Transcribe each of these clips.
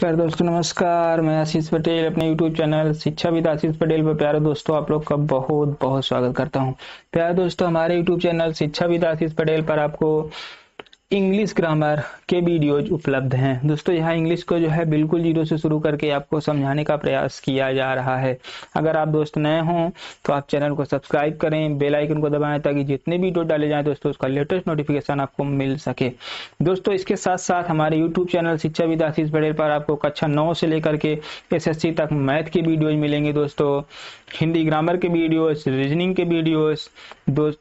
प्यारे दोस्तों नमस्कार। मैं आशीष पटेल अपने YouTube चैनल शिक्षा विद आशीष पटेल पर प्यारे दोस्तों आप लोग का बहुत बहुत स्वागत करता हूं। प्यारे दोस्तों हमारे YouTube चैनल शिक्षा विद आशीष पटेल पर आपको इंग्लिश ग्रामर के वीडियोज उपलब्ध हैं। दोस्तों यहाँ इंग्लिश को जो है बिल्कुल जीरो से शुरू करके आपको समझाने का प्रयास किया जा रहा है। अगर आप दोस्त नए हों तो आप चैनल को सब्सक्राइब करें, बेल आइकन को दबाएं ताकि जितने वीडियो डाले जाएं दोस्तों उसका लेटेस्ट नोटिफिकेशन आपको मिल सके। दोस्तों इसके साथ साथ हमारे यूट्यूब चैनल शिक्षा विद आशीष पटेल पर आपको कक्षा 9 से लेकर के SSC तक मैथ के वीडियोज मिलेंगे दोस्तों, हिंदी ग्रामर के वीडियोज, रीजनिंग के वीडियोज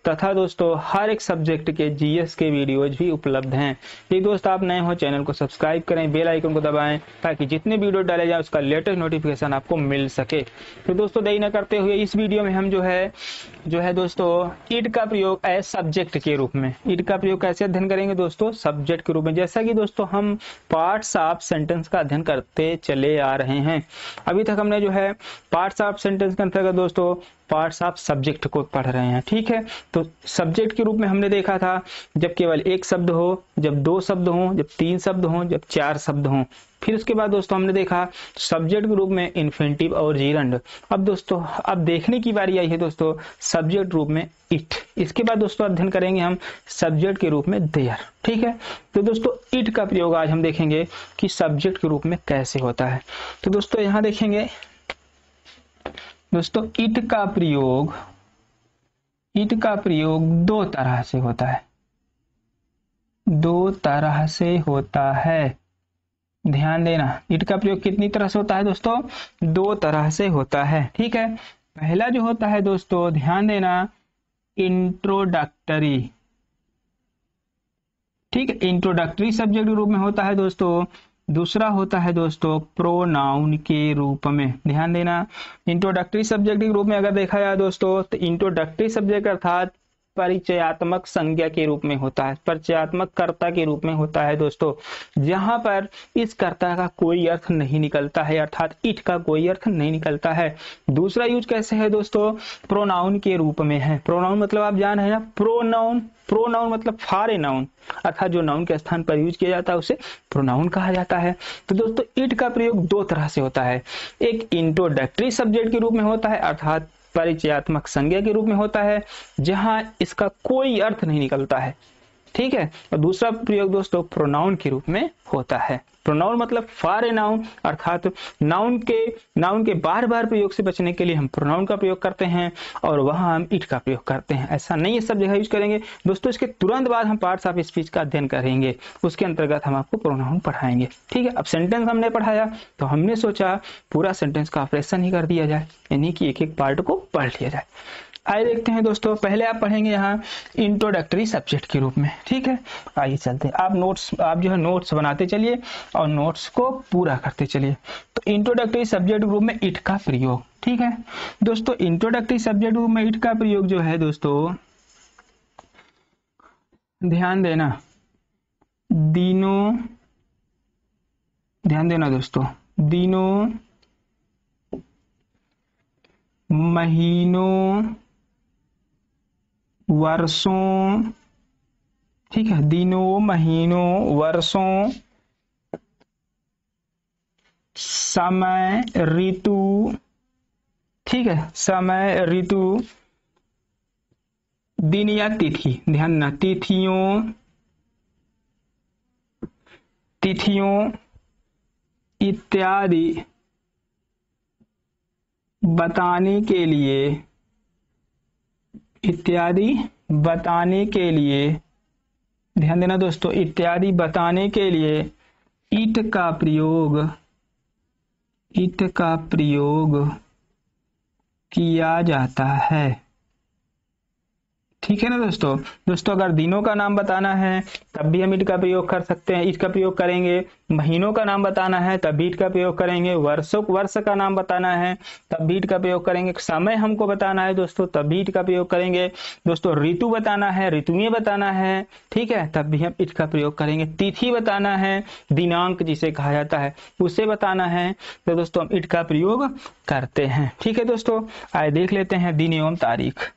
तथा दोस्तों हर एक सब्जेक्ट के GS के वीडियोज भी उपलब्ध हैं। ये दोस्त आप नए हो चैनल को सब्सक्राइब करें, बेल आइकन को दबाएं ताकि जितने वीडियो डाले जाए उसका लेटेस्ट नोटिफिकेशन आपको मिल सके। तो दोस्तों देरी न करते हुए इस वीडियो में हम जो है दोस्तों इट का प्रयोग एज सब्जेक्ट के रूप में, इट का प्रयोग कैसे अध्ययन करेंगे दोस्तों सब्जेक्ट के रूप में। जैसा कि दोस्तों हम पार्ट्स ऑफ सेंटेंस का अध्ययन करते चले आ रहे हैं। अभी तक हमने जो है पार्ट्स ऑफ सेंटेंस के अंतर्गत दोस्तों पार्ट्स ऑफ सब्जेक्ट को पढ़ रहे हैं, ठीक है। तो सब्जेक्ट के रूप में हमने देखा था जब केवल एक शब्द हो, जब दो शब्द हो, जब तीन शब्द हो, जब चार शब्द हो। फिर उसके बाद दोस्तों हमने देखा सब्जेक्ट के रूप में इन्फिनिटिव और जीरंड। अब दोस्तों अब देखने की बारी आई है दोस्तों सब्जेक्ट रूप में इट। इसके बाद दोस्तों अध्ययन करेंगे हम सब्जेक्ट के रूप में देयर, ठीक है। तो दोस्तों इट का प्रयोग आज हम देखेंगे कि सब्जेक्ट के रूप में कैसे होता है। तो दोस्तों यहाँ देखेंगे दोस्तों इट का प्रयोग दो तरह से होता है, दो तरह से होता है। ध्यान देना, इट का प्रयोग कितनी तरह से होता है दोस्तों? दो तरह से होता है, ठीक है। पहला जो होता है दोस्तों ध्यान देना इंट्रोडक्टरी, ठीक है, इंट्रोडक्टरी सब्जेक्ट के रूप में होता है दोस्तों। दूसरा होता है दोस्तों प्रोनाउन के रूप में। ध्यान देना इंट्रोडक्टरी सब्जेक्ट के रूप में अगर देखा जाए दोस्तों तो इंट्रोडक्टरी सब्जेक्ट अर्थात परिचयात्मक संज्ञा के रूप में होता है, परिचयात्मक कर्ता के रूप में होता है दोस्तों, जहां पर इस कर्ता का कोई अर्थ नहीं निकलता है, अर्थात इट का कोई अर्थ नहीं निकलता है। दूसरा यूज कैसे है दोस्तों? प्रोनाउन के रूप में है। प्रोनाउन मतलब आप जान रहे हैं ना, प्रोनाउन मतलब फॉर ए नाउन, अर्थात जो नाउन के स्थान पर यूज किया जाता है उसे प्रोनाउन कहा जाता है। तो दोस्तों इट का प्रयोग दो तरह से होता है, एक इंट्रोडक्टरी सब्जेक्ट के रूप में होता है अर्थात परिचयात्मक संज्ञा के रूप में होता है जहां इसका कोई अर्थ नहीं निकलता है, ठीक है। और दूसरा प्रयोग दोस्तों प्रोनाउन के रूप में होता है। प्रोनाउन मतलब फॉर ए नाउन, अर्थात नाउन के बार बार प्रयोग से बचने के लिए हम प्रोनाउन का प्रयोग करते हैं और वहां हम इट का प्रयोग करते हैं। ऐसा नहीं है सब जगह यूज करेंगे दोस्तों। इसके तुरंत बाद हम पार्ट्स ऑफ स्पीच का अध्ययन करेंगे, उसके अंतर्गत हम आपको प्रोनाउन पढ़ाएंगे, ठीक है। अब सेंटेंस हमने पढ़ाया तो हमने सोचा पूरा सेंटेंस का ऑपरेशन ही कर दिया जाए, यानी कि एक एक पार्ट को पढ़ लिया जाए। आइए देखते हैं दोस्तों, पहले आप पढ़ेंगे यहाँ इंट्रोडक्टरी सब्जेक्ट के रूप में, ठीक है। आइए चलते हैं, आप जो है नोट्स बनाते चलिए और नोट्स को पूरा करते चलिए। तो इंट्रोडक्टरी सब्जेक्ट ग्रुप में इट का प्रयोग, ठीक है दोस्तों। इंट्रोडक्टरी सब्जेक्ट ग्रुप में इट का प्रयोग जो है दोस्तों ध्यान देना दोस्तों, दिनों, महीनों, वर्षों, ठीक है, दिनों, महीनों, वर्षों, समय, ऋतु, ठीक है, समय, ऋतु, दिन या तिथि, ध्यान ना, तिथियों इत्यादि बताने के लिए ध्यान देना दोस्तों, इत्यादि बताने के लिए इट का प्रयोग किया जाता है, ठीक है ना दोस्तों। अगर दिनों का नाम बताना है तब भी हम इट का प्रयोग कर सकते हैं, इट का प्रयोग करेंगे। महीनों का नाम बताना है तब भी इट का प्रयोग करेंगे। वर्ष का नाम बताना है तब भी इट का प्रयोग करेंगे। समय हमको बताना है दोस्तों तब भी इट का प्रयोग करेंगे दोस्तों। ऋतु बताना है, ऋतुएं बताना है, ठीक है, तब भी हम इट का प्रयोग करेंगे। तिथि बताना है, दिनांक जिसे कहा जाता है उसे बताना है, तो दोस्तों हम इट का प्रयोग करते हैं, ठीक है दोस्तों। आइए देख लेते हैं दिन एवं तारीख,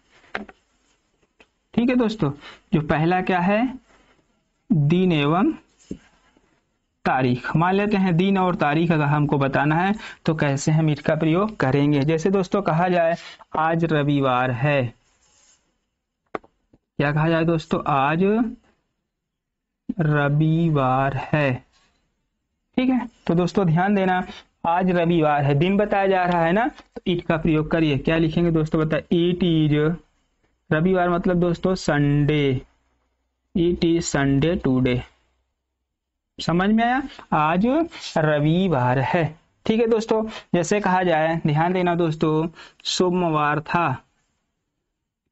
ठीक है दोस्तों। जो पहला क्या है, दिन एवं तारीख। मान लेते हैं दिन और तारीख अगर हमको बताना है तो कैसे हम इट का प्रयोग करेंगे। जैसे दोस्तों कहा जाए आज रविवार है, क्या कहा जाए दोस्तों, आज रविवार है। ठीक है, तो दोस्तों ध्यान देना, आज रविवार है, दिन बताया जा रहा है ना, तो इट का प्रयोग करिए। क्या लिखेंगे दोस्तों, बताइए। इट इज, रविवार मतलब दोस्तों Sunday, it is Sunday today. समझ में आया, आज रविवार है। ठीक है दोस्तों, जैसे कहा जाए, ध्यान देना दोस्तों, सोमवार था,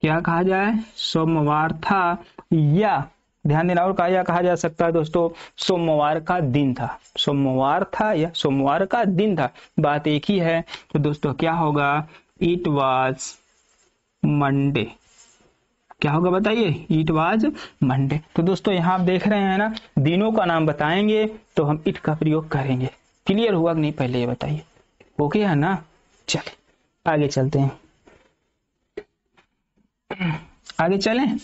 क्या कहा जाए, सोमवार था, या ध्यान देना, और कहा जा सकता है दोस्तों, सोमवार का दिन था, सोमवार था या सोमवार का दिन था, बात एक ही है। तो दोस्तों क्या होगा, इट वाज मंडे। क्या होगा बताइए, इट वाज मंडे। तो दोस्तों यहाँ आप देख रहे हैं ना, दिनों का नाम बताएंगे तो हम इट का प्रयोग करेंगे। क्लियर हुआ कि नहीं, पहले ये बताइए, ओके है ना। चलिए आगे चलते हैं, आगे चलें,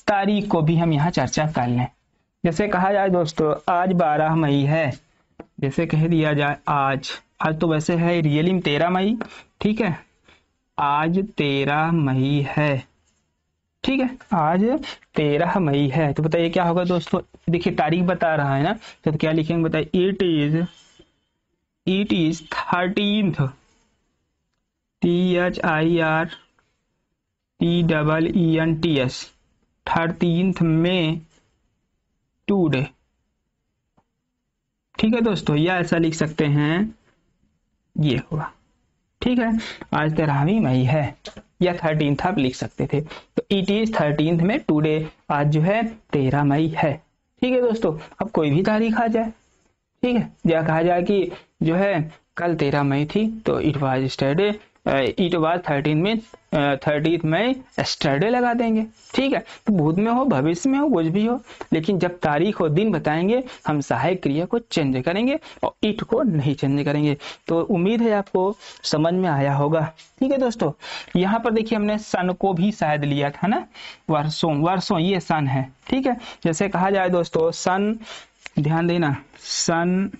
तारीख को भी हम यहाँ चर्चा कर लें। जैसे कहा जाए दोस्तों, आज 12 मई है, जैसे कह दिया जाए आज तो वैसे है रियली में 13 मई, ठीक है, आज 13 मई है, ठीक है, आज 13 मई है। तो बताइए क्या होगा दोस्तों, देखिए तारीख बता रहा है ना, तो क्या लिखेंगे बताइए, it is 13th, THIRTEENTS, 13th में टुडे। ठीक है दोस्तों, या ऐसा लिख सकते हैं, ये होगा, ठीक है, आज 13वीं मई है, या 13th आप लिख सकते थे। तो इट इज 13th में टुडे, आज जो है 13 मई है। ठीक है दोस्तों, अब कोई भी तारीख आ जाए, ठीक है, या कहा जाए कि जो है कल 13 मई थी, तो it was Saturday, it was 30th में स्टरडे लगा देंगे। ठीक है, तो भूत में हो, भविष्य में हो, कुछ भी हो, लेकिन जब तारीख और दिन बताएंगे हम सहायक क्रिया को चेंज करेंगे और इट को नहीं चेंज करेंगे। तो उम्मीद है आपको समझ में आया होगा। ठीक है दोस्तों, यहाँ पर देखिए हमने सन को भी शायद लिया था ना, वर्षों ये सन है। ठीक है, जैसे कहा जाए दोस्तों, सन, ध्यान देना, सन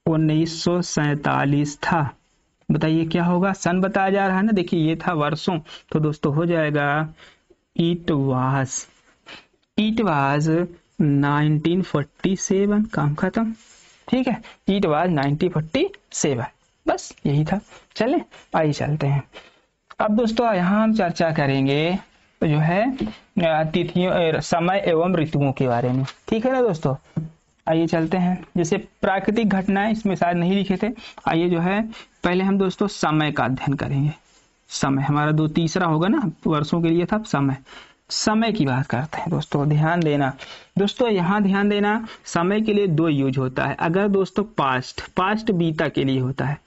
1947 था। बताइए क्या होगा, सन बताया जा रहा है ना, देखिए ये था वर्षों, तो दोस्तों हो जाएगा इट वाज 1947, काम खत्म। ठीक है, इट वाज 1947, बस यही था। चले आइए चलते हैं। अब दोस्तों यहाँ हम चर्चा करेंगे जो है तिथियों, समय एवं ऋतुओं के बारे में। ठीक है ना दोस्तों, आइए चलते हैं। जैसे प्राकृतिक घटनाएं इसमें शायद नहीं लिखे थे, आइए जो है पहले हम दोस्तों समय का अध्ययन करेंगे। समय हमारा तीसरा होगा ना, वर्षों के लिए था, समय की बात करते हैं दोस्तों। ध्यान देना दोस्तों, यहाँ ध्यान देना, समय के लिए 2 यूज होता है। अगर दोस्तों पास्ट बीता के लिए होता है,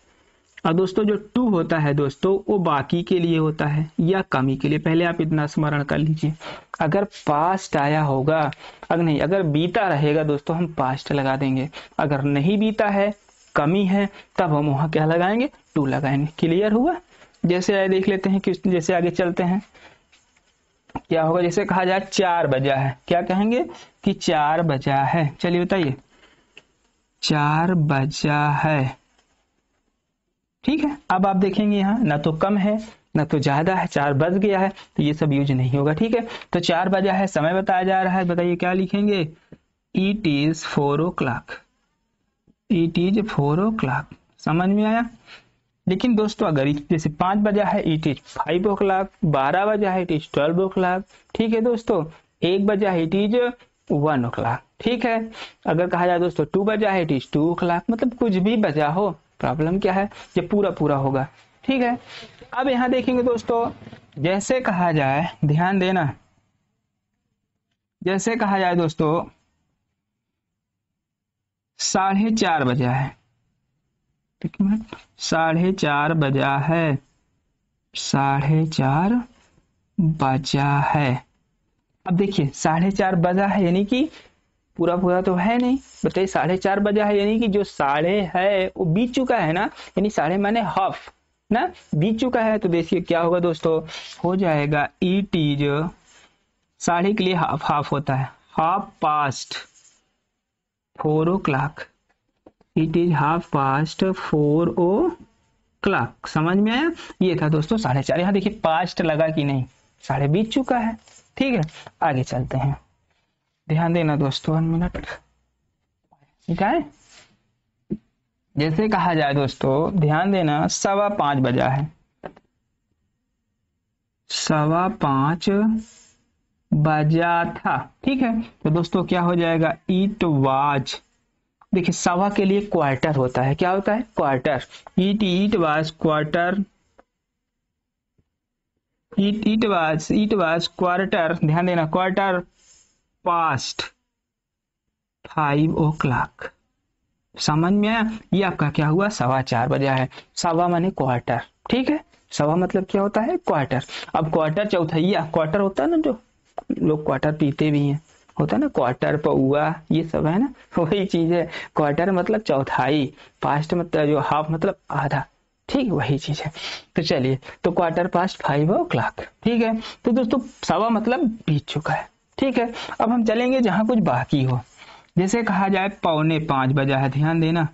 और दोस्तों जो टू होता है दोस्तों वो बाकी के लिए होता है या कमी के लिए। पहले आप इतना स्मरण कर लीजिए, अगर पास्ट आया होगा, अगर बीता रहेगा दोस्तों हम पास्ट लगा देंगे, अगर नहीं बीता है, कमी है, तब हम वहां क्या लगाएंगे, टू लगाएंगे। क्लियर हुआ। जैसे देख लेते हैं कि जैसे आगे चलते हैं क्या होगा। जैसे कहा जाए 4 बजा है, क्या कहेंगे कि 4 बजा है। चलिए बताइए, 4 बजा है। ठीक है, अब आप देखेंगे यहाँ ना तो कम है ना तो ज्यादा है, 4 बज गया है, तो ये सब यूज नहीं होगा। ठीक है, तो 4 बजा है, समय बताया जा रहा है, बताइए क्या लिखेंगे, it is 4 o'clock, it is 4 o'clock। समझ में आया। लेकिन दोस्तों अगर जैसे 5 बजा है, इट इज 5 o'clock, 12 बजा है, इट इज 12 o'clock। ठीक है दोस्तों, 1 बजा है, इट इज 1 o'clock। ठीक है, अगर कहा जाए दोस्तों 2 बजा है, इट इज 2 o'clock। मतलब कुछ भी बजा हो, प्रॉब्लम क्या है, ये पूरा होगा। ठीक है, अब यहां देखेंगे दोस्तों, जैसे कहा जाए, ध्यान देना, जैसे कहा जाए दोस्तों 4:30 बजा है, 4:30 बजा है, 4:30 बजा है। अब देखिए 4:30 बजा है यानी कि पूरा तो है नहीं, बताइए 4:30 बजा है यानी कि जो साढ़े है वो बीत चुका है ना, यानी साढ़े माने हाफ ना, बीत चुका है। तो देखिए क्या होगा दोस्तों, हो जाएगा इट इज, साढ़े के लिए हाफ होता है, half past, 4 o'clock, it is 4:30 समझ में आया। ये था दोस्तों 4:30। यहाँ देखिए पास्ट लगा कि नहीं, 4:30 बीत चुका है। ठीक है, आगे चलते हैं। ध्यान देना दोस्तों, 1 मिनट। ठीक है, जैसे कहा जाए दोस्तों, ध्यान देना, 5:15 बजा है, 5:15 बजा था। ठीक है, तो दोस्तों क्या हो जाएगा, इट वाज। देखिए सवा के लिए क्वार्टर होता है, क्या होता है, quarter. It was quarter, it was quarter, ध्यान देना, क्वार्टर पास्ट 5 o'clock। समझ में आया। ये आपका क्या हुआ, 4:15 बजा है। सवा माने क्वार्टर। ठीक है, सवा मतलब क्या होता है, क्वार्टर। अब क्वार्टर चौथाइया, क्वार्टर होता है ना, जो लोग क्वार्टर पीते भी हैं, होता है ना, क्वार्टर पौआ, ये सब है ना, वही चीज है। क्वार्टर मतलब चौथाई, पास्ट मतलब जो हाफ मतलब आधा। ठीक, वही चीज है। तो चलिए, तो 5:15 o'clock। ठीक है, तो दोस्तों सवा मतलब बीत चुका है। ठीक है, अब हम चलेंगे जहां कुछ बाकी हो। जैसे कहा जाए 4:45 बजा है, ध्यान देना,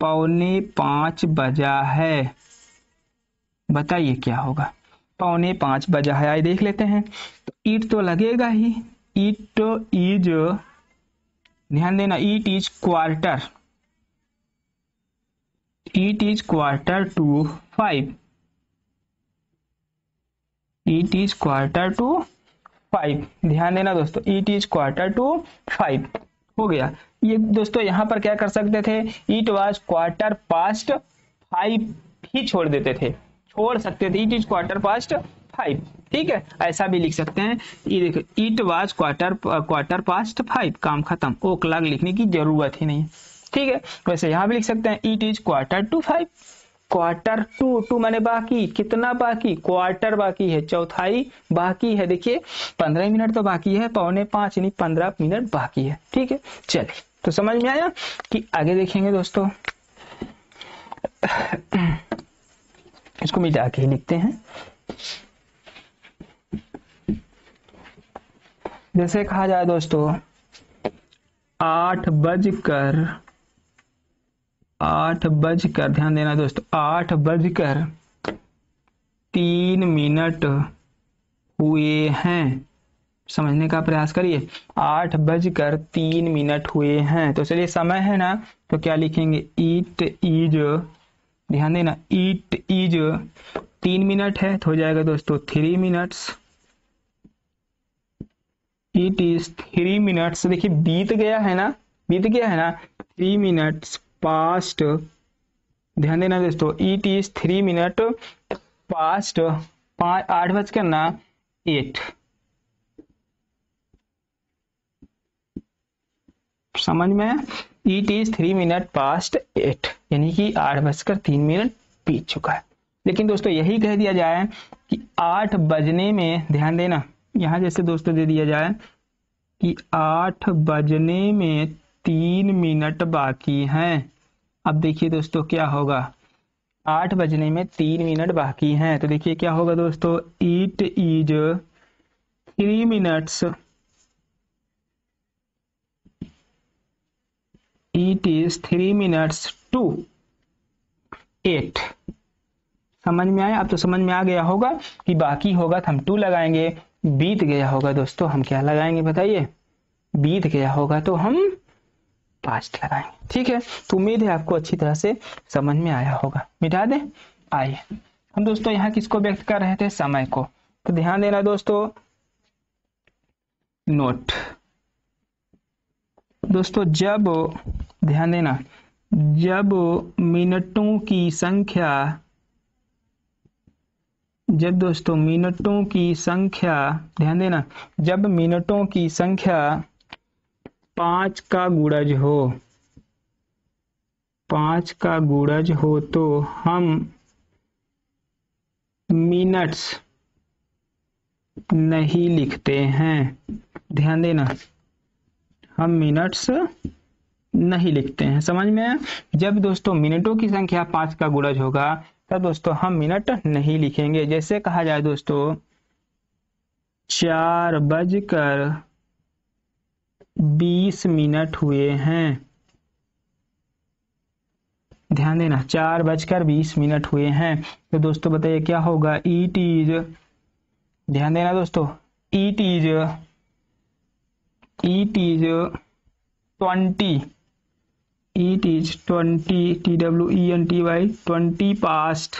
4:45 बजा है, बताइए क्या होगा। 4:45 बजा है, आइए देख लेते हैं। तो ईट तो लगेगा ही, ईट इज, ध्यान देना, it is quarter, it is quarter to 5, it is quarter to 5। ध्यान देना दोस्तों, ईट इज क्वार्टर टू 5 हो गया। ये दोस्तों यहाँ पर क्या कर सकते थे, ईट वाज क्वार्टर पास्ट 5 ही छोड़ देते थे, छोड़ सकते थे, ईट इज क्वार्टर पास्ट 5। ठीक है, ऐसा भी लिख सकते हैं। ये देखो, ईट वाज क्वार्टर पास्ट 5, काम खत्म, ओ क्लॉक लिखने की जरूरत ही नहीं। ठीक है, वैसे यहाँ भी लिख सकते हैं, it is quarter to 5। Quarter to माने बाकी, कितना बाकी, क्वार्टर बाकी है, चौथाई बाकी है। देखिए 15 मिनट तो बाकी है, 4:45 यानी 15 मिनट बाकी है। ठीक है, चलिए, तो समझ में आया कि आगे देखेंगे दोस्तों। इसको मिटा के ही लिखते हैं। जैसे कहा जाए दोस्तों, 8 बजकर, ध्यान देना दोस्तों, 8:03 हुए हैं। समझने का प्रयास करिए, 8:03 हुए हैं। तो चलिए समय है ना, तो क्या लिखेंगे, ईट इज, ध्यान देना, ईट इज 3 मिनट है, तो हो जाएगा दोस्तों 3 मिनट्स। It is 3 minutes. देखिए बीत गया है ना, 3 मिनट्स पास्ट, ध्यान देना दोस्तों, इट इज 3 मिनट पास्ट 8:08। समझ में, इट इज 3 मिनट पास्ट 8, यानी कि 8:03 बीत चुका है। लेकिन दोस्तों यही कह दिया जाए कि 8 बजने में, ध्यान देना, यहां जैसे दोस्तों दे दिया जाए कि 8 बजने में 3 मिनट बाकी हैं। अब देखिए दोस्तों क्या होगा, 8 बजने में 3 मिनट बाकी हैं, तो देखिए क्या होगा दोस्तों, it is 3 minutes, it is 3 minutes to 8। समझ में आया। अब तो समझ में आ गया होगा कि बाकी होगा तो हम 2 लगाएंगे, बीत गया होगा दोस्तों हम क्या लगाएंगे, बताइए, बीत गया होगा तो हम पास्ट लगाएंगे। ठीक है, तो उम्मीद है आपको अच्छी तरह से समझ में आया होगा। मिटा दें, आइए हम दोस्तों यहाँ किसको व्यक्त कर रहे थे, समय को। तो ध्यान देना दोस्तों, नोट दोस्तों, जब, ध्यान देना, जब मिनटों की संख्या, जब दोस्तों मिनटों की संख्या, ध्यान देना, जब मिनटों की संख्या 5 का गुणज हो, 5 का गुणज हो, तो हम मिनट्स नहीं लिखते हैं। ध्यान देना, हम मिनट्स नहीं लिखते हैं। समझ में आया। जब दोस्तों मिनटों की संख्या 5 का गुणज होगा तब दोस्तों हम मिनट नहीं लिखेंगे। जैसे कहा जाए दोस्तों, 4:10 20 मिनट हुए हैं। ध्यान देना, 4:20 हुए हैं। तो दोस्तों बताइए क्या होगा। इट इज, ध्यान देना दोस्तों, it is 20, it is 20 TWENTY 20 past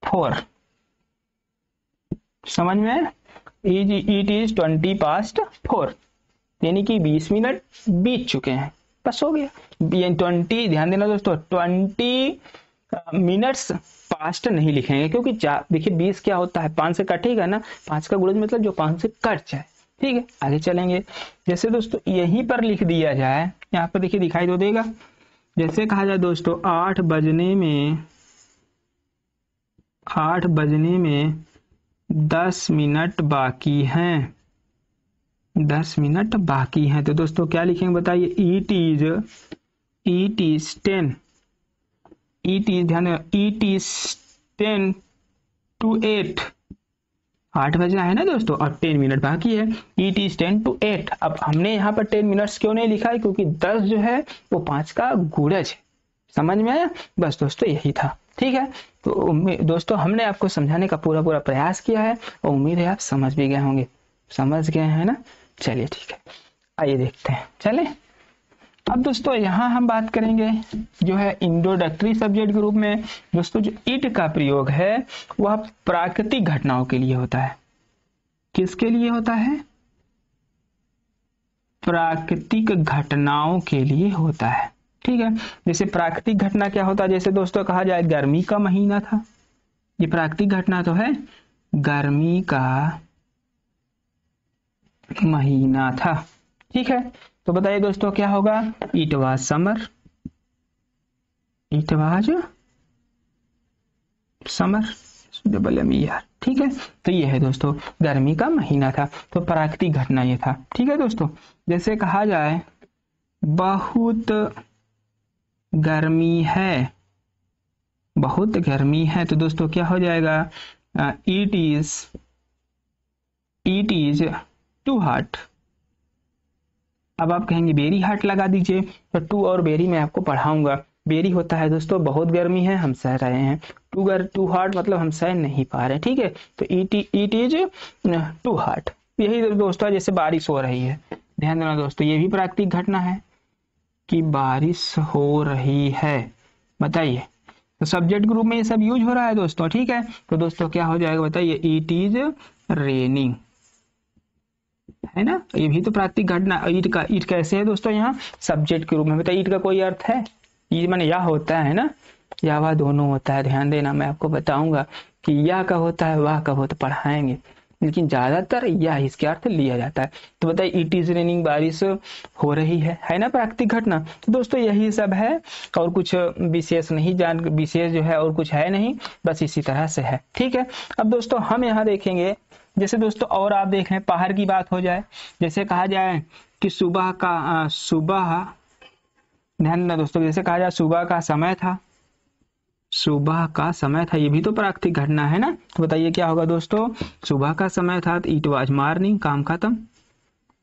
4। समझ में? इट इज 20 पास्ट 4, यानी कि 20 मिनट बीत चुके हैं, बस हो गया। 20, ध्यान देना दोस्तों, 20 मिनट्स पास्ट नहीं लिखेंगे, क्योंकि देखिए 20 क्या होता है, 5 से कटेगा ना, 5 का गुणज मतलब जो 5 से कट जाए। ठीक है, आगे चलेंगे। जैसे दोस्तों यहीं पर लिख दिया जाए, यहाँ पर देखिए दिखाई तो देगा। जैसे कहा जाए दोस्तों 8 बजने में 10 मिनट बाकी हैं, 10 मिनट बाकी हैं। तो दोस्तों क्या लिखेंगे बताइए। इट इज 10, इट इज, ध्यान देना, इट इज 10 to 8, 8 बजना है ना दोस्तों, और 10 मिनट बाकी है। It is 10 to 8। अब हमने यहाँ पर 10 मिनट्स क्यों नहीं लिखा है, क्योंकि 10 जो है वो 5 का गुणज है। समझ में आया? बस दोस्तों यही था। ठीक है, तो दोस्तों हमने आपको समझाने का पूरा प्रयास किया है, और उम्मीद है आप समझ भी गए होंगे। समझ गए हैं ना? चलिए ठीक है, आइए देखते हैं। चले अब दोस्तों यहाँ हम बात करेंगे जो है इंट्रोडक्टरी सब्जेक्ट के रूप में। दोस्तों जो इट का प्रयोग है वह प्राकृतिक घटनाओं के लिए होता है। किसके लिए होता है? प्राकृतिक घटनाओं के लिए होता है। ठीक है, जैसे प्राकृतिक घटना क्या होता है, जैसे दोस्तों कहा जाए गर्मी का महीना था, ये प्राकृतिक घटना तो है, गर्मी का महीना था। ठीक है, तो बताइए दोस्तों क्या होगा। It was summer, it was summer यार। ठीक है, तो ये है दोस्तों, गर्मी का महीना था, तो प्राकृतिक घटना ये था। ठीक है दोस्तों, जैसे कहा जाए बहुत गर्मी है, बहुत गर्मी है, तो दोस्तों क्या हो जाएगा। It is too hot. अब आप कहेंगे वेरी हॉट लगा दीजिए, तो टू और वेरी मैं आपको पढ़ाऊंगा। वेरी होता है दोस्तों बहुत गर्मी है, हम सह रहे हैं। टू हॉट मतलब हम सह नहीं पा रहे। ठीक है, तो इट इज टू हॉट। यही दोस्तों जैसे बारिश हो रही है, ध्यान देना दोस्तों, ये भी प्राकृतिक घटना है कि बारिश हो रही है। बताइए, तो सब्जेक्ट ग्रुप में ये सब यूज हो रहा है दोस्तों। ठीक है, तो दोस्तों क्या हो जाएगा बताइए। इट इज रेनिंग, है ना, ये भी तो प्राकृतिक घटना। ईट कैसे है दोस्तों, यहाँ सब्जेक्ट के रूप में। बताइए ईट का कोई अर्थ है? ये माने या होता है ना, या वह दोनों होता है। ध्यान देना, मैं आपको बताऊंगा कि या का होता है, वाह का होता, पढ़ाएंगे, लेकिन ज्यादातर या इसके अर्थ लिया जाता है। तो बताइए इट इज रेनिंग, बारिश हो रही है ना, प्राकृतिक घटना। तो दोस्तों यही सब है, और कुछ विशेष नहीं, विशेष जो है और कुछ है नहीं, बस इसी तरह से है। ठीक है, अब दोस्तों हम यहाँ देखेंगे, जैसे दोस्तों और आप देख रहे हैं पहाड़ की बात हो जाए, जैसे कहा जाए कि सुबह, ध्यान देना दोस्तों, जैसे कहा जाए सुबह का समय था, सुबह का समय था, ये भी तो प्राकृतिक घटना है ना। तो बताइए क्या होगा दोस्तों। सुबह का समय था, इट वाज मॉर्निंग, काम खत्म।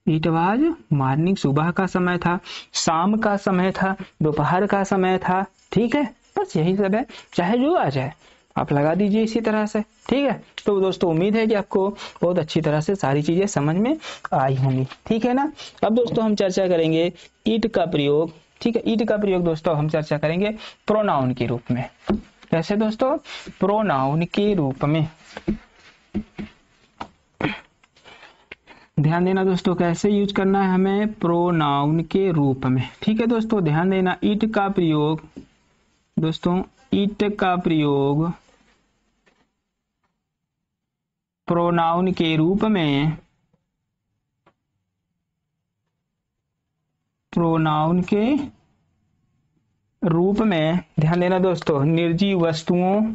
इट वाज मॉर्निंग, सुबह का समय था। शाम का समय था, दोपहर का समय था। ठीक है, बस यही सब है, चाहे जो आ जाए आप लगा दीजिए इसी तरह से। ठीक है, तो दोस्तों उम्मीद है कि आपको बहुत अच्छी तरह से सारी चीजें समझ में आई होंगी। ठीक है ना। अब दोस्तों हम चर्चा करेंगे इट का प्रयोग। ठीक है, इट का प्रयोग दोस्तों हम चर्चा करेंगे प्रोनाउन के रूप में। कैसे दोस्तों? प्रोनाउन के रूप में। ध्यान देना दोस्तों, कैसे यूज करना है हमें, प्रोनाउन के रूप में। ठीक है दोस्तों, ध्यान देना, इट का प्रयोग दोस्तों, इट का प्रयोग प्रोनाउन के रूप में, प्रोनाउन के रूप में, ध्यान देना दोस्तों, निर्जीव वस्तुओं,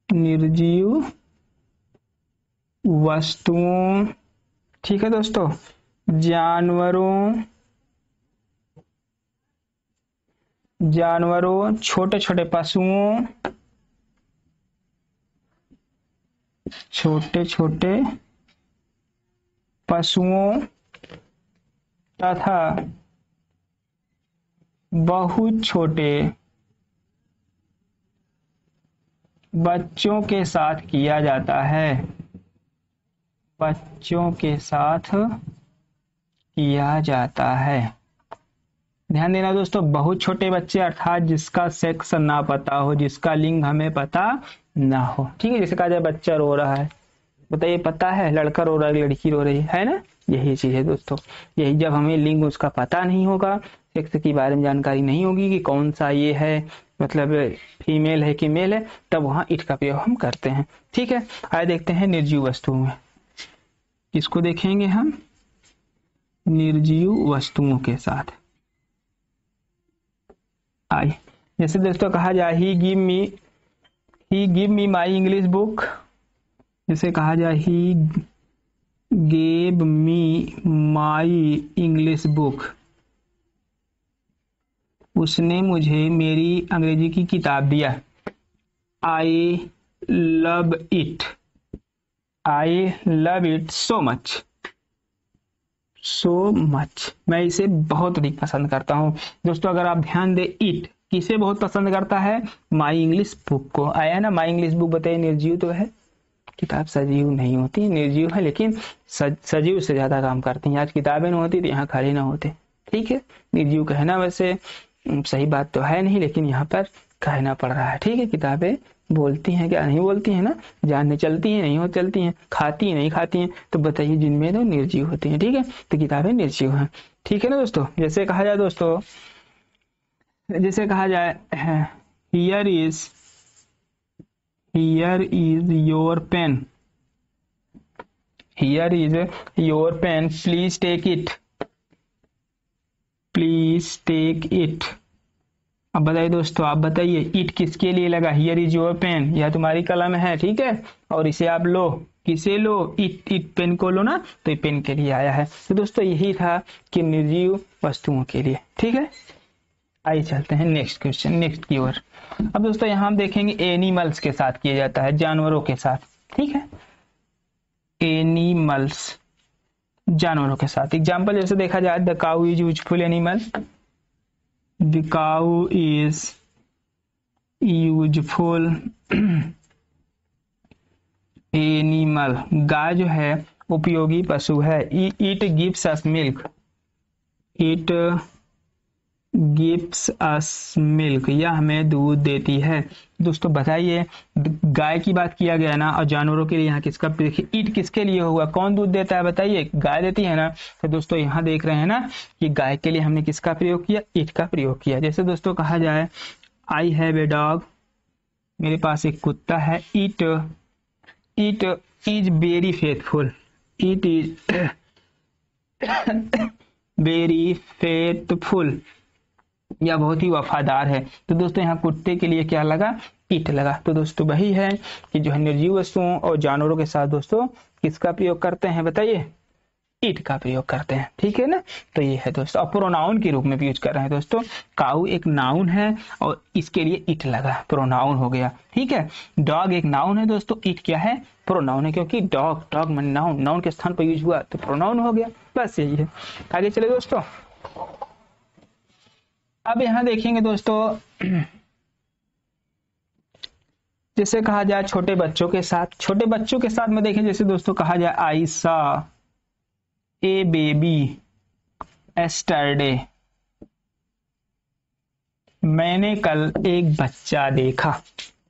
निर्जीव वस्तुओं, ठीक है दोस्तों, जानवरों, छोटे छोटे पशुओं, छोटे छोटे पशुओं तथा बहुत छोटे बच्चों के साथ किया जाता है। बच्चों के साथ किया जाता है। ध्यान देना दोस्तों, बहुत छोटे बच्चे अर्थात जिसका सेक्स ना पता हो, जिसका लिंग हमें पता ना हो। ठीक है, जैसे कहा जाए बच्चा रो रहा है, बताइए पता है लड़का रो रहा है लड़की रो रही है ना, यही चीज है दोस्तों। यही जब हमें लिंग उसका पता नहीं होगा, सेक्स के बारे में जानकारी नहीं होगी कि कौन सा ये है, मतलब फीमेल है कि मेल है, तब वहां इट का प्रयोग हम करते हैं। ठीक है, आइए देखते हैं निर्जीव वस्तुओं में। किसको देखेंगे हम? निर्जीव वस्तुओं के साथ। आइए, जैसे दोस्तों कहा जाए ही give me my English book. जैसे कहा जाए ही gave me my English book, उसने मुझे मेरी अंग्रेजी की किताब दिया। I love it, I love it so much, so much, मैं इसे बहुत अधिक पसंद करता हूँ। दोस्तों अगर आप ध्यान दें, इट किसे बहुत पसंद करता है? माई इंग्लिश बुक को। आया ना, माई इंग्लिश बुक बताइए निर्जीव तो है, किताब सजीव नहीं होती, निर्जीव है, लेकिन सजीव से ज्यादा काम करती हैं। आज किताबें न होती तो यहाँ खड़े ना होते। ठीक है, निर्जीव कहना वैसे सही बात तो है नहीं, लेकिन यहाँ पर कहना पड़ रहा है। ठीक है, किताबें बोलती हैं क्या? नहीं बोलती हैं ना, जानने चलती हैं नहीं हो चलती हैं, खाती हैं नहीं खाती हैं, तो बताइए जिनमें तो निर्जीव होती हैं। ठीक है, तो किताबें निर्जीव हैं। ठीक है ना दोस्तों, जैसे कहा जाए दोस्तों, जैसे कहा जाए here is your pen, here is your pen, please take it, please take it. अब बताइए दोस्तों, आप बताइए इट किसके लिए लगा? हियर इज योर पेन, यह तुम्हारी कलम है, ठीक है, और इसे आप लो, किसे लो? इट पेन को लो ना, तो ये पेन के लिए आया है। तो दोस्तों यही था कि निर्जीव वस्तुओं के लिए। ठीक है, आइए चलते हैं नेक्स्ट क्वेश्चन, नेक्स्ट की ओर। अब दोस्तों यहाँ हम देखेंगे एनिमल्स के साथ किया जाता है, जानवरों के साथ। ठीक है, एनिमल्स, जानवरों के साथ। एग्जाम्पल जैसे देखा जाए, the cow is useful animal, the cow is useful animal, गाय जो है उपयोगी पशु है। It gives us milk, it gives us milk, यह हमें दूध देती है। दोस्तों बताइए, गाय की बात किया गया ना, और जानवरों के लिए यहाँ किसका? देखिए ईट किसके लिए हुआ? कौन दूध देता है बताइए? गाय देती है ना। तो दोस्तों यहाँ देख रहे हैं ना कि गाय के लिए हमने किसका प्रयोग किया? ईट का प्रयोग किया। जैसे दोस्तों कहा जाए, आई हैव ए डॉग, मेरे पास एक कुत्ता है। It is very faithful, it is very faithful, या बहुत ही वफादार है। तो दोस्तों यहाँ कुत्ते के लिए क्या लगा? इट लगा। तो दोस्तों वही है कि जो है निर्जीव वस्तुओं और जानवरों के साथ दोस्तों किसका प्रयोग करते हैं बताइए? इट का प्रयोग करते हैं। ठीक है ना, तो ये है दोस्तों। और प्रोनाउन के रूप में भी यूज कर रहे हैं दोस्तों। काऊ एक नाउन है और इसके लिए इट लगा, प्रोनाउन हो गया। ठीक है, डॉग एक नाउन है दोस्तों, इट क्या है? प्रोनाउन है, क्योंकि डॉग मन नाउन के स्थान पर यूज हुआ तो प्रोनाउन हो गया। बस यही है। आगे चले दोस्तों, अब यहां देखेंगे दोस्तों, जैसे कहा जाए छोटे बच्चों के साथ, छोटे बच्चों के साथ में देखें, जैसे दोस्तों कहा जाए, आई सा ए बेबी एस्टरडे, मैंने कल एक बच्चा देखा।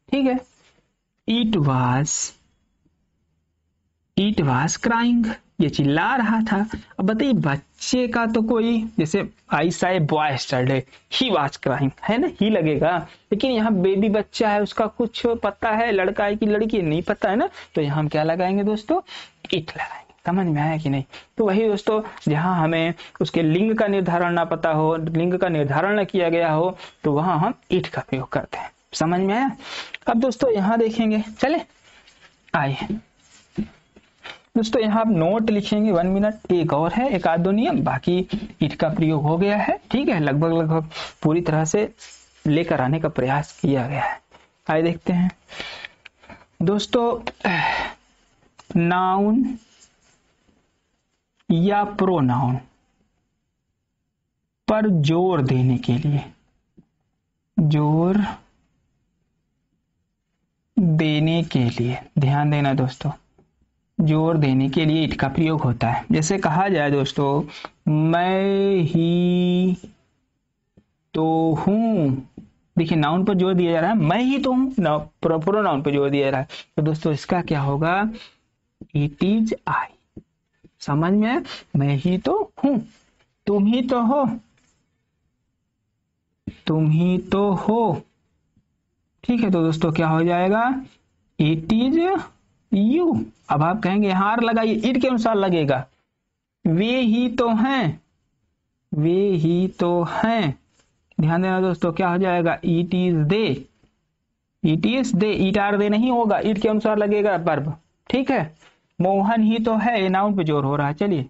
ठीक है, इट वाज क्राइंग, ये चिल्ला रहा था। अब बताइए बच्चे का तो कोई, जैसे आई सा a boy yesterday, he was crying, है ना, ही लगेगा। लेकिन यहाँ बेबी बच्चा है, उसका कुछ पता है, लड़का है कि लड़की, नहीं पता है ना, तो यहाँ हम क्या लगाएंगे दोस्तों? इट लगाएंगे। समझ में आया कि नहीं? तो वही दोस्तों, जहां हमें उसके लिंग का निर्धारण ना पता हो, लिंग का निर्धारण न किया गया हो, तो वहां हम इट का प्रयोग करते हैं। समझ में आया? अब दोस्तों यहाँ देखेंगे, चले आइए दोस्तों, यहाँ आप नोट लिखेंगे 1 मिनट। एक और है, एक आध दो नियम, बाकी इट का प्रयोग हो गया है। ठीक है, लगभग पूरी तरह से लेकर आने का प्रयास किया गया है। आइए देखते हैं दोस्तों, नाउन या प्रोनाउन पर जोर देने के लिए, जोर देने के लिए, ध्यान देना दोस्तों, जोर देने के लिए इट का प्रयोग होता है। जैसे कहा जाए दोस्तों, मैं ही तो हूं, देखिए नाउन पर जोर दिया जा रहा है, मैं ही तो हूं, प्रोनाउन पर जोर दिया जा रहा है। तो दोस्तों इसका क्या होगा, इट इज आई। समझ में, मैं ही तो हूं, तुम ही तो हो, तुम ही तो हो। ठीक है, तो दोस्तों क्या हो जाएगा, इट इज यू। अब आप कहेंगे हार लगाइए, इट के अनुसार लगेगा, वे ही तो हैं, वे ही तो हैं। ध्यान देना दोस्तों, क्या हो जाएगा, it is they, it is they, it are they नहीं होगा, इट के अनुसार लगेगा वर्ब। ठीक है, मोहन ही तो है, ये नाउन पे जोर हो रहा है। चलिए,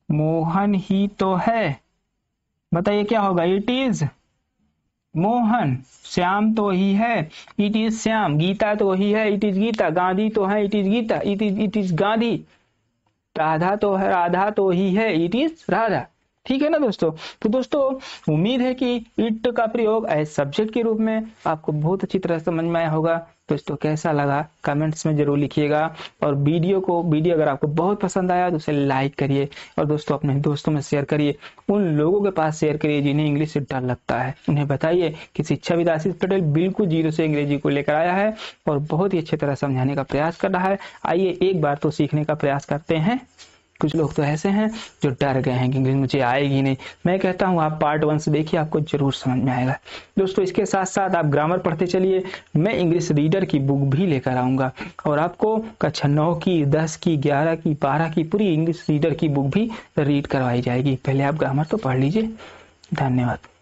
मोहन ही तो है, बताइए क्या होगा, इट इज मोहन। श्याम तो ही है, इट इज श्याम। गीता तो ही है, इट इज गीता। गांधी तो है, it is Gita, it is Gandhi. Radha तो है, राधा तो ही है, इट इज राधा। ठीक है ना दोस्तों। तो दोस्तों उम्मीद है कि इट का प्रयोग एज सब्जेक्ट के रूप में आपको बहुत अच्छी तरह समझ में आया होगा। दोस्तों कैसा लगा कमेंट्स में जरूर लिखिएगा, और वीडियो अगर आपको बहुत पसंद आया तो उसे लाइक करिए, और दोस्तों अपने दोस्तों में शेयर करिए, उन लोगों के पास शेयर करिए जिन्हें इंग्लिश से डर लगता है। उन्हें बताइए कि शिक्षाविद आशीष पटेल बिल्कुल जीरो से अंग्रेजी को लेकर आया है और बहुत ही अच्छी तरह समझाने का प्रयास कर रहा है। आइए एक बार तो सीखने का प्रयास करते हैं। कुछ लोग तो ऐसे हैं जो डर गए हैं कि इंग्लिश मुझे आएगी नहीं। मैं कहता हूं आप पार्ट 1 से देखिए, आपको जरूर समझ में आएगा। दोस्तों इसके साथ साथ आप ग्रामर पढ़ते चलिए, मैं इंग्लिश रीडर की बुक भी लेकर आऊंगा और आपको कक्षा 9 की, 10 की, 11 की, 12 की पूरी इंग्लिश रीडर की बुक भी रीड करवाई जाएगी। पहले आप ग्रामर तो पढ़ लीजिए। धन्यवाद।